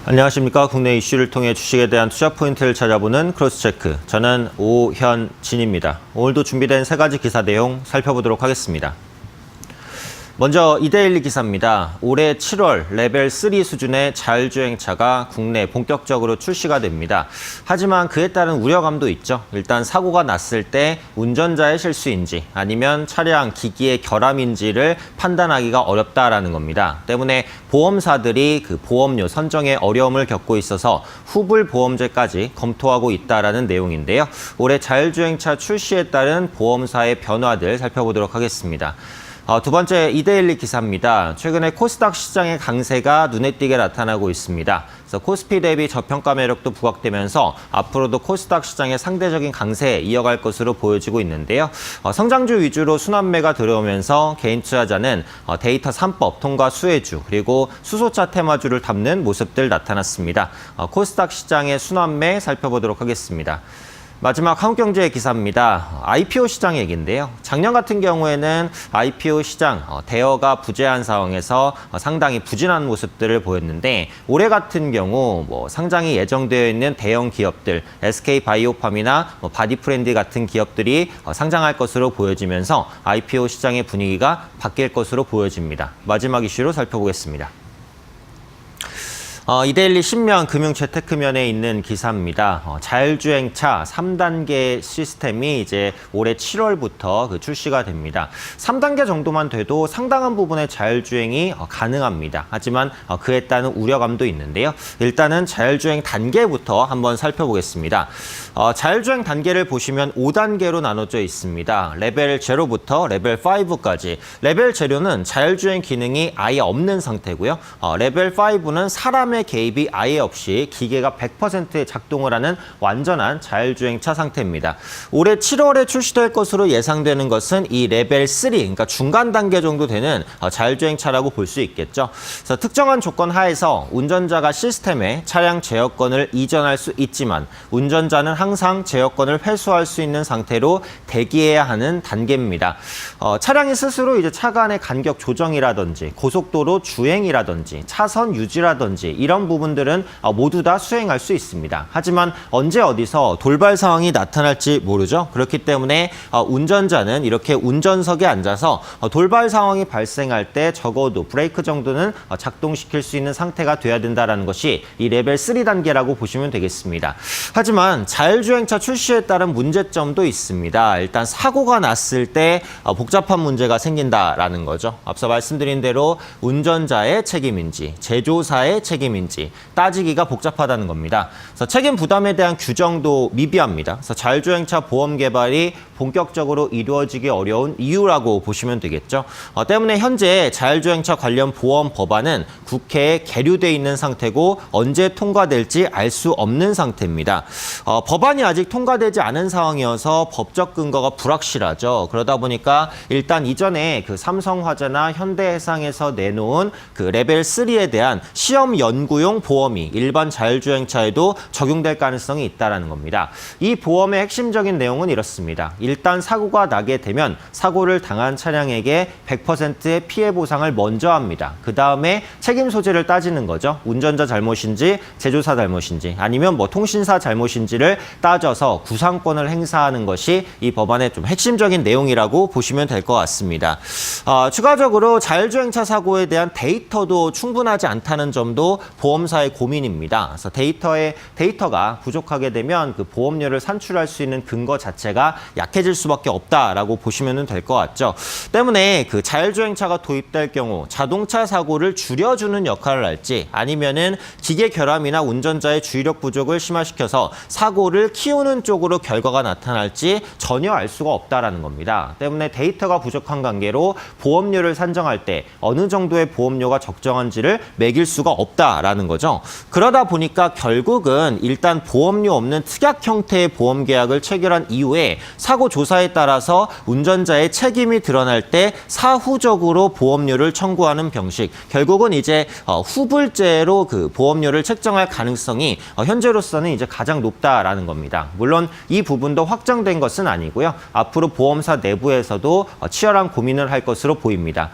안녕하십니까. 국내 이슈를 통해 주식에 대한 투자 포인트를 찾아보는 크로스체크. 저는 오현진입니다. 오늘도 준비된 세 가지 기사 내용 살펴보도록 하겠습니다. 먼저 이데일리 기사입니다. 올해 7월 레벨 3 수준의 자율주행차가 국내에 본격적으로 출시가 됩니다. 하지만 그에 따른 우려감도 있죠. 일단 사고가 났을 때 운전자의 실수인지 아니면 차량 기기의 결함인지를 판단하기가 어렵다라는 겁니다. 때문에 보험사들이 그 보험료 선정에 어려움을 겪고 있어서 후불 보험제까지 검토하고 있다라는 내용인데요. 올해 자율주행차 출시에 따른 보험사의 변화들 살펴보도록 하겠습니다. 두 번째 이데일리 기사입니다. 최근에 코스닥 시장의 강세가 눈에 띄게 나타나고 있습니다. 그래서 코스피 대비 저평가 매력도 부각되면서 앞으로도 코스닥 시장의 상대적인 강세 이어갈 것으로 보여지고 있는데요. 성장주 위주로 순환매가 들어오면서 개인 투자자는 데이터 3법 통과 수혜주 그리고 수소차 테마주를 담는 모습들 나타났습니다. 코스닥 시장의 순환매 살펴보도록 하겠습니다. 마지막 한국경제의 기사입니다. IPO 시장 얘기인데요. 작년 같은 경우에는 IPO 시장 대여가 부재한 상황에서 상당히 부진한 모습들을 보였는데 올해 같은 경우 상장이 예정되어 있는 대형 기업들 SK바이오팜이나 바디프렌드 같은 기업들이 상장할 것으로 보여지면서 IPO 시장의 분위기가 바뀔 것으로 보여집니다. 마지막 이슈로 살펴보겠습니다. 이데일리 신면 금융재테크면에 있는 기사입니다. 자율주행차 3단계 시스템이 이제 올해 7월부터 출시가 됩니다. 3단계 정도만 돼도 상당한 부분의 자율주행이 가능합니다. 하지만 그에 따른 우려감도 있는데요. 일단은 자율주행 단계부터 한번 살펴보겠습니다. 자율주행 단계를 보시면 5단계로 나눠져 있습니다. 레벨 0부터 레벨 5까지. 레벨 0는 자율주행 기능이 아예 없는 상태고요. 레벨 5는 사람의 개입이 아예 없이 기계가 100% 작동을 하는 완전한 자율주행차 상태입니다. 올해 7월에 출시될 것으로 예상되는 것은 이 레벨 3, 그러니까 중간 단계 정도 되는 자율주행차라고 볼 수 있겠죠. 그래서 특정한 조건 하에서 운전자가 시스템에 차량 제어권을 이전할 수 있지만 운전자는 항상 제어권을 회수할 수 있는 상태로 대기해야 하는 단계입니다. 차량이 스스로 이제 차 간의 간격 조정이라든지 고속도로 주행이라든지 차선 유지라든지 이런 부분들은 모두 다 수행할 수 있습니다. 하지만 언제 어디서 돌발 상황이 나타날지 모르죠. 그렇기 때문에 운전자는 이렇게 운전석에 앉아서 돌발 상황이 발생할 때 적어도 브레이크 정도는 작동시킬 수 있는 상태가 돼야 된다는 것이 이 레벨 3단계라고 보시면 되겠습니다. 하지만 자율주행차 출시에 따른 문제점도 있습니다. 일단 사고가 났을 때 복잡한 문제가 생긴다라는 거죠. 앞서 말씀드린 대로 운전자의 책임인지 제조사의 책임인지 따지기가 복잡하다는 겁니다. 그래서 책임 부담에 대한 규정도 미비합니다. 그래서 자율주행차 보험 개발이 본격적으로 이루어지기 어려운 이유라고 보시면 되겠죠. 때문에 현재 자율주행차 관련 보험 법안은 국회에 계류돼 있는 상태고 언제 통과될지 알 수 없는 상태입니다. 법안이 아직 통과되지 않은 상황이어서 법적 근거가 불확실하죠. 그러다 보니까 일단 이전에 그 삼성화재나 현대해상에서 내놓은 그 레벨 3에 대한 시험 연구용 보험이 일반 자율주행차에도 적용될 가능성이 있다는 겁니다. 이 보험의 핵심적인 내용은 이렇습니다. 일단 사고가 나게 되면 사고를 당한 차량에게 100%의 피해 보상을 먼저 합니다. 그 다음에 책임 소재를 따지는 거죠. 운전자 잘못인지 제조사 잘못인지 아니면 통신사 잘못인지를 따져서 구상권을 행사하는 것이 이 법안의 좀 핵심적인 내용이라고 보시면 될 것 같습니다. 추가적으로 자율주행차 사고에 대한 데이터도 충분하지 않다는 점도 보험사의 고민입니다. 그래서 데이터가 부족하게 되면 그 보험료를 산출할 수 있는 근거 자체가 약해질 수밖에 없다라고 보시면 될 것 같죠. 때문에 그 자율주행차가 도입될 경우 자동차 사고를 줄여주는 역할을 할지 아니면은 기계 결함이나 운전자의 주의력 부족을 심화시켜서 사고를 키우는 쪽으로 결과가 나타날지 전혀 알 수가 없다라는 겁니다. 때문에 데이터가 부족한 관계로 보험료를 산정할 때 어느 정도의 보험료가 적정한지를 매길 수가 없다라는 거죠. 그러다 보니까 결국은 일단 보험료 없는 특약 형태의 보험 계약을 체결한 이후에 사고 사고 조사에 따라서 운전자의 책임이 드러날 때 사후적으로 보험료를 청구하는 방식. 결국은 이제 후불제로 그 보험료를 책정할 가능성이 현재로서는 이제 가장 높다라는 겁니다. 물론 이 부분도 확정된 것은 아니고요. 앞으로 보험사 내부에서도 치열한 고민을 할 것으로 보입니다.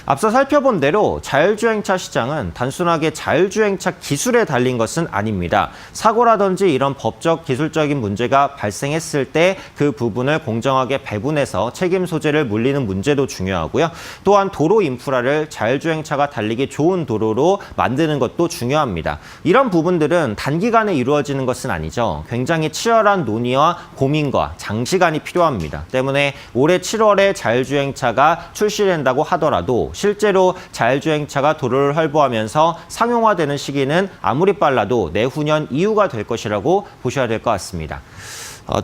앞서 살펴본 대로 자율주행차 시장은 단순하게 자율주행차 기술에 달린 것은 아닙니다. 사고라든지 이런 법적, 기술적인 문제가 발생했을 때 그 부분을 공정하게 배분해서 책임 소재를 물리는 문제도 중요하고요. 또한 도로 인프라를 자율주행차가 달리기 좋은 도로로 만드는 것도 중요합니다. 이런 부분들은 단기간에 이루어지는 것은 아니죠. 굉장히 치열한 논의와 고민과 장시간이 필요합니다. 때문에 올해 7월에 자율주행차가 출시된다고 하더라도 실제로 자율주행차가 도로를 활보하면서 상용화되는 시기는 아무리 빨라도 내후년 이후가 될 것이라고 보셔야 될 것 같습니다.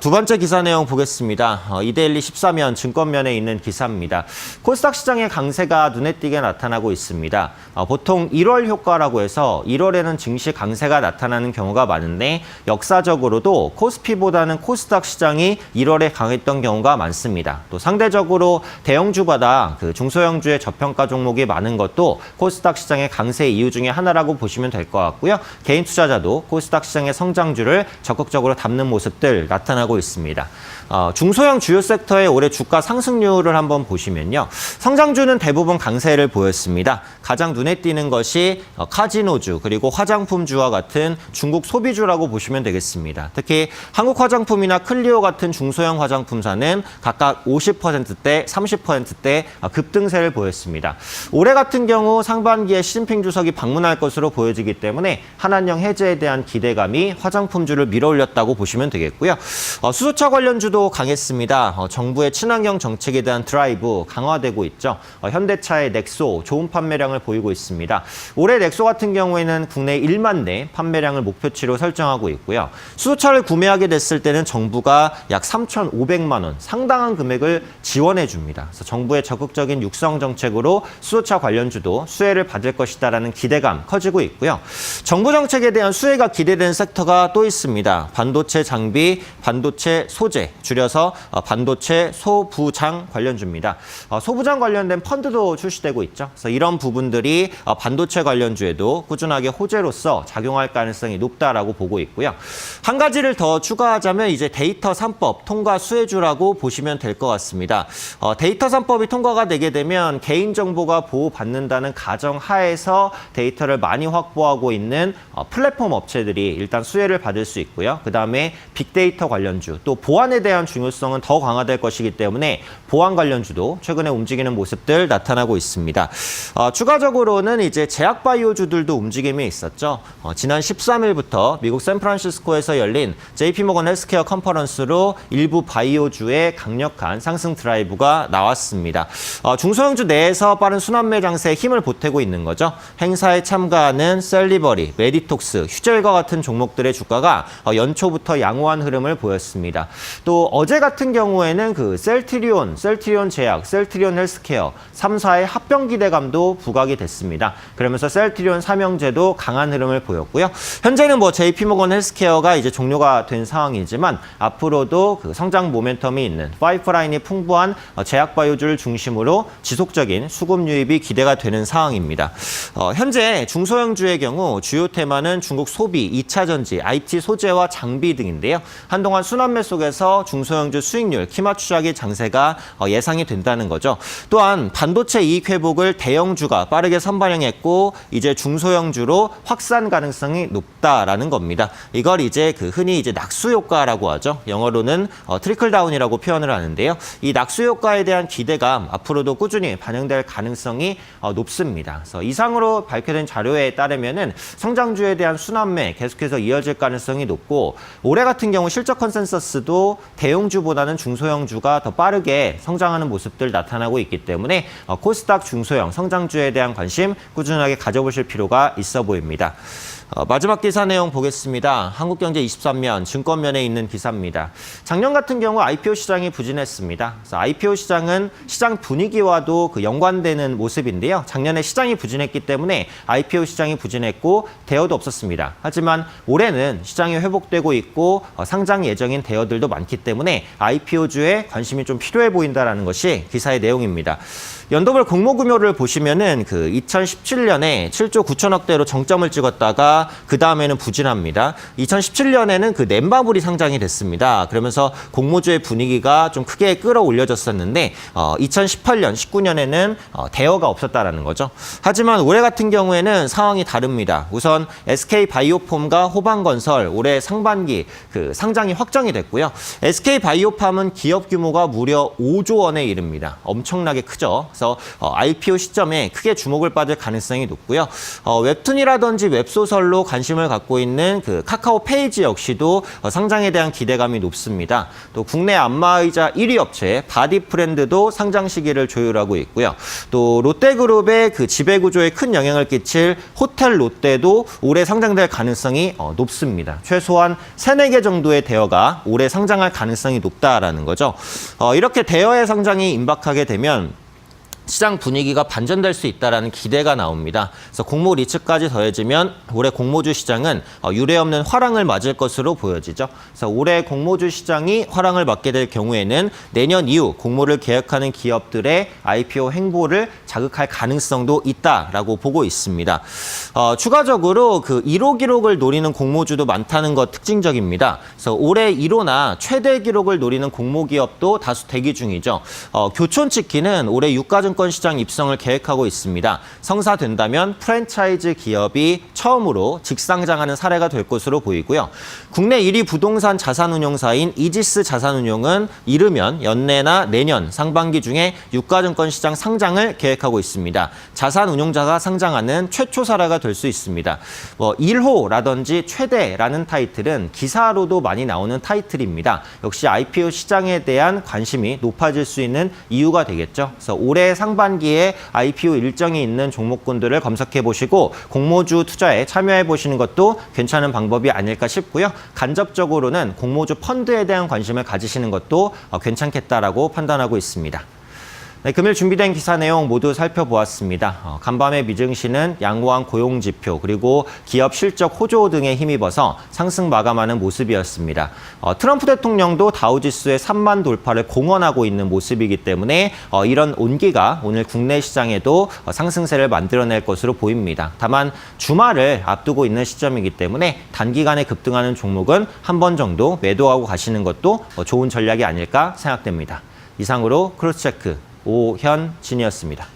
두 번째 기사 내용 보겠습니다. 이데일리 14면 증권면에 있는 기사입니다. 코스닥 시장의 강세가 눈에 띄게 나타나고 있습니다. 보통 1월 효과라고 해서 1월에는 증시 강세가 나타나는 경우가 많은데 역사적으로도 코스피보다는 코스닥 시장이 1월에 강했던 경우가 많습니다. 또 상대적으로 대형주보다 그 중소형주의 저평가 종목이 많은 것도 코스닥 시장의 강세 이유 중에 하나라고 보시면 될 것 같고요. 개인 투자자도 코스닥 시장의 성장주를 적극적으로 담는 모습들 나타나고 있습니다. 중소형 주요 섹터의 올해 주가 상승률을 한번 보시면요. 성장주는 대부분 강세를 보였습니다. 가장 눈에 띄는 것이 카지노주 그리고 화장품주와 같은 중국 소비주라고 보시면 되겠습니다. 특히 한국화장품이나 클리오 같은 중소형 화장품사는 각각 50%대, 30%대 급등세를 보였습니다. 올해 같은 경우 상반기에 시진핑 주석이 방문할 것으로 보여지기 때문에 한한령 해제에 대한 기대감이 화장품주를 밀어올렸다고 보시면 되겠고요. 수소차 관련주도 강했습니다. 정부의 친환경 정책에 대한 드라이브 강화되고 있죠. 현대차의 넥소 좋은 판매량을 보이고 있습니다. 올해 넥소 같은 경우에는 국내 1만 대 판매량을 목표치로 설정하고 있고요. 수소차를 구매하게 됐을 때는 정부가 약 3,500만 원 상당한 금액을 지원해 줍니다. 그래서 정부의 적극적인 육성 정책으로 수소차 관련주도 수혜를 받을 것이다라는 기대감 커지고 있고요. 정부 정책에 대한 수혜가 기대되는 섹터가 또 있습니다. 반도체 장비, 반도체 소재, 줄여서 반도체 소부장 관련주입니다. 소부장 관련된 펀드도 출시되고 있죠. 그래서 이런 부분들이 반도체 관련주에도 꾸준하게 호재로서 작용할 가능성이 높다라고 보고 있고요. 한 가지를 더 추가하자면 이제 데이터 3법 통과 수혜주라고 보시면 될 것 같습니다. 데이터 3법이 통과가 되게 되면 개인정보가 보호받는다는 가정 하에서 데이터를 많이 확보하고 있는 플랫폼 업체들이 일단 수혜를 받을 수 있고요. 그다음에 빅데이터 관련주, 또 보안에 대한 중요성은 더 강화될 것이기 때문에 보안 관련주도 최근에 움직이는 모습들 나타나고 있습니다. 추가적으로는 이제 제약바이오주들도 움직임이 있었죠. 지난 13일부터 미국 샌프란시스코에서 열린 JP모건 헬스케어 컨퍼런스로 일부 바이오주의 강력한 상승 드라이브가 나왔습니다. 중소형주 내에서 빠른 순환매 장세에 힘을 보태고 있는 거죠. 행사에 참가하는 셀리버리, 메디톡스, 휴젤과 같은 종목들의 주가가 연초부터 양호한 흐름을 보였습니다. 또 어제 같은 경우에는 그 셀트리온 제약, 셀트리온 헬스케어 3사의 합병 기대감도 부각이 됐습니다. 그러면서 셀트리온 삼형제도 강한 흐름을 보였고요. 현재는 뭐 JP모건 헬스케어가 이제 종료가 된 상황이지만 앞으로도 그 성장 모멘텀이 있는 파이프라인이 풍부한 제약바이오주를 중심으로 지속적인 수급 유입이 기대가 되는 상황입니다. 현재 중소형주의 경우 주요 테마는 중국 소비, 2차 전지, IT 소재와 장비 등인데요. 한동안 순환매 속에서 중소형주 수익률 키맞추자기 장세가 예상이 된다는 거죠. 또한 반도체 이익 회복을 대형주가 빠르게 선반영했고 이제 중소형주로 확산 가능성이 높다라는 겁니다. 이걸 이제 그 흔히 이제 낙수 효과라고 하죠. 영어로는 트리클 다운이라고 표현을 하는데요. 이 낙수 효과에 대한 기대감 앞으로도 꾸준히 반영될 가능성이 높습니다. 그래서 이상으로 밝혀진 자료에 따르면은 성장주에 대한 순환매 계속해서 이어질 가능성이 높고 올해 같은 경우 실적 컨센서스도 대형주보다는 중소형주가 더 빠르게 성장하는 모습들 나타나고 있기 때문에 코스닥 중소형 성장주에 대한 관심 꾸준하게 가져보실 필요가 있어 보입니다. 마지막 기사 내용 보겠습니다. 한국경제23면 증권면에 있는 기사입니다. 작년 같은 경우 IPO 시장이 부진했습니다. 그래서 IPO 시장은 시장 분위기와도 연관되는 모습인데요. 작년에 시장이 부진했기 때문에 IPO 시장이 부진했고 대여도 없었습니다. 하지만 올해는 시장이 회복되고 있고 상장 예정인 대여들도 많기 때문에 IPO주에 관심이 좀 필요해 보인다는 것이 기사의 내용입니다. 연도별 공모금요를 보시면은 2017년에 7조 9천억대로 정점을 찍었다가 그 다음에는 부진합니다. 2017년에는 넷마블이 상장이 됐습니다. 그러면서 공모주의 분위기가 좀 크게 끌어올려졌었는데 2018년, 19년에는 대여가 없었다라는 거죠. 하지만 올해 같은 경우에는 상황이 다릅니다. 우선 SK바이오폼과 호방건설 올해 상반기 상장이 확정이 됐고요. SK바이오팜은 기업 규모가 무려 5조 원에 이릅니다. 엄청나게 크죠. 그래서 IPO 시점에 크게 주목을 받을 가능성이 높고요. 웹툰이라든지 웹소설로 관심을 갖고 있는 카카오 페이지 역시도 상장에 대한 기대감이 높습니다. 또 국내 안마의자 1위 업체 바디프렌드도 상장 시기를 조율하고 있고요. 또 롯데그룹의 지배구조에 큰 영향을 끼칠 호텔 롯데도 올해 상장될 가능성이 높습니다. 최소한 3, 4개 정도의 대여가 올해 상장할 가능성이 높다라는 거죠. 이렇게 대여의 상장이 임박하게 되면 시장 분위기가 반전될 수 있다는 기대가 나옵니다. 그래서 공모 리츠까지 더해지면 올해 공모주 시장은 유례없는 화랑을 맞을 것으로 보여지죠. 그래서 올해 공모주 시장이 화랑을 맞게 될 경우에는 내년 이후 공모를 계획하는 기업들의 IPO 행보를 자극할 가능성도 있다라고 보고 있습니다. 추가적으로 1호 기록을 노리는 공모주도 많다는 것 특징적입니다. 그래서 올해 1호나 최대 기록을 노리는 공모 기업도 다수 대기 중이죠. 교촌치킨은 올해 유가증권 시장 입성을 계획하고 있습니다. 성사된다면 프랜차이즈 기업이 처음으로 직상장하는 사례가 될 것으로 보이고요. 국내 1위 부동산 자산운용사인 이지스 자산운용은 이르면 연내나 내년 상반기 중에 유가증권 시장 상장을 계획하고 있습니다. 자산운용자가 상장하는 최초 사례가 될 수 있습니다. 1호라든지 최대라는 타이틀은 기사로도 많이 나오는 타이틀입니다. 역시 IPO 시장에 대한 관심이 높아질 수 있는 이유가 되겠죠. 그래서 올해 상반기에 IPO 일정이 있는 종목군들을 검색해 보시고 공모주 투자에 참여해 보시는 것도 괜찮은 방법이 아닐까 싶고요. 간접적으로는 공모주 펀드에 대한 관심을 가지시는 것도 괜찮겠다라고 판단하고 있습니다. 네, 금일 준비된 기사 내용 모두 살펴보았습니다. 간밤의 미증시는 양호한 고용지표 그리고 기업 실적 호조 등에 힘입어서 상승 마감하는 모습이었습니다. 트럼프 대통령도 다우지수의 3만 돌파를 공언하고 있는 모습이기 때문에 이런 온기가 오늘 국내 시장에도 상승세를 만들어낼 것으로 보입니다. 다만 주말을 앞두고 있는 시점이기 때문에 단기간에 급등하는 종목은 한 번 정도 매도하고 가시는 것도 좋은 전략이 아닐까 생각됩니다. 이상으로 크로스체크 오현진이었습니다.